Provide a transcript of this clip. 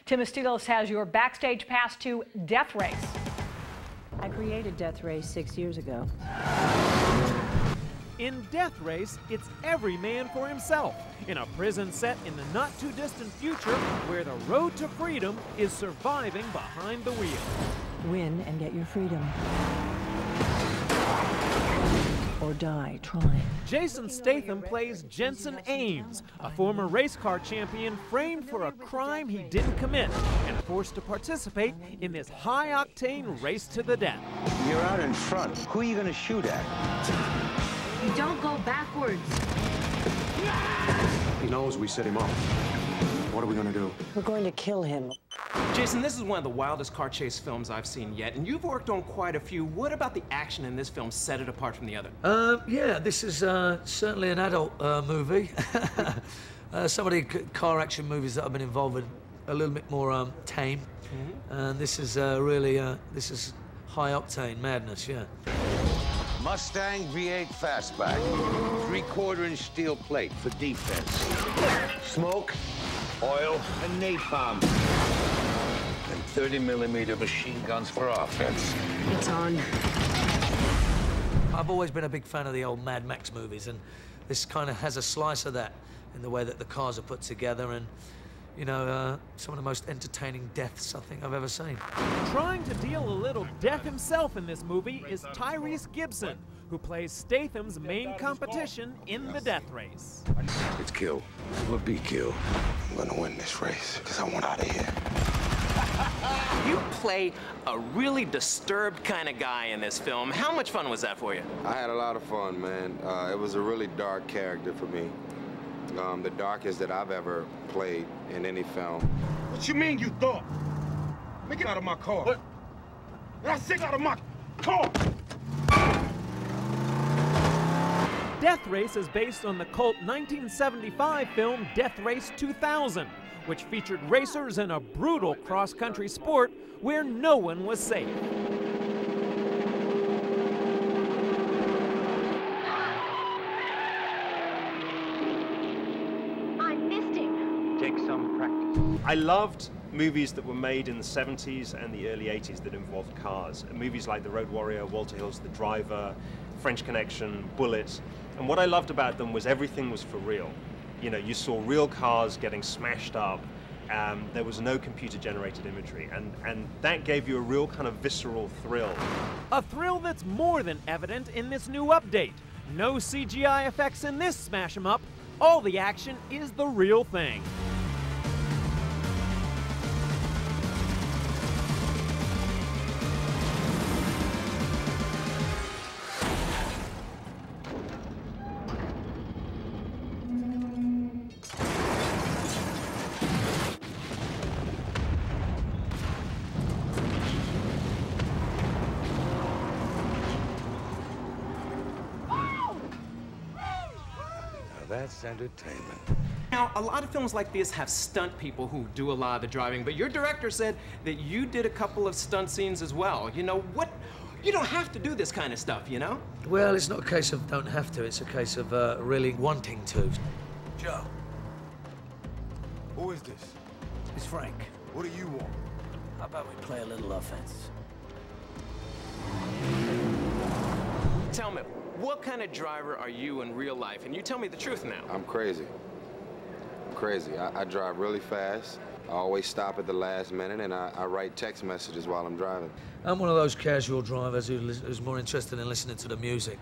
Tim Estiloz has your backstage pass to Death Race. I created Death Race 6 years ago. In Death Race, it's every man for himself, in a prison set in the not-too-distant future where the road to freedom is surviving behind the wheel. Win and get your freedom. Or die trying. Jason Statham plays Jensen Ames, a former race car champion framed for a crime he didn't commit and forced to participate in this high-octane race to the death. You're out in front. Who are you going to shoot at? You don't go backwards. He knows we set him up. What are we gonna do? We're going to kill him. Jason, this is one of the wildest car chase films I've seen yet, and you've worked on quite a few. What about the action in this film set it apart from the other? Yeah, this is certainly an adult movie. Some of the car action movies that I've been involved with are a little bit more tame. And this is really, this is high-octane madness, yeah. Mustang V8 fastback. 3/4-inch steel plate for defense. Smoke, oil, and napalm. And 30mm machine guns for offense. It's on. I've always been a big fan of the old Mad Max movies, and this kind of has a slice of that in the way that the cars are put together, and you know, some of the most entertaining deaths I think I've ever seen. Trying to deal a little death himself in this movie is Tyrese Gibson, who plays Statham's main competition in the death race. It's kill or be killed. I'm gonna win this race because I want out of here. You play a really disturbed kind of guy in this film. How much fun was that for you? I had a lot of fun, man. It was a really dark character for me. The darkest that I've ever played in any film. What you mean you thought? Make it out of my car. What? I said out of my car! Death Race is based on the cult 1975 film Death Race 2000, which featured racers in a brutal cross-country sport where no one was safe. Take some practice. I loved movies that were made in the 70s and the early 80s that involved cars. Movies like The Road Warrior, Walter Hill's The Driver, French Connection, Bullet. And what I loved about them was everything was for real. You know, you saw real cars getting smashed up. There was no computer-generated imagery, and that gave you a real kind of visceral thrill. A thrill that's more than evident in this new update. No CGI effects in this smash 'em up. All the action is the real thing. That's entertainment. Now, a lot of films like this have stunt people who do a lot of the driving, but your director said that you did a couple of stunt scenes as well. You know, what? You don't have to do this kind of stuff, you know? Well, it's not a case of don't have to, it's a case of really wanting to. Joe. Who is this? It's Frank. What do you want? How about we play a little offense? Tell me, what kind of driver are you in real life? And you tell me the truth now. I'm crazy. I'm crazy. I drive really fast. I always stop at the last minute, and I write text messages while I'm driving. I'm one of those casual drivers who's more interested in listening to the music.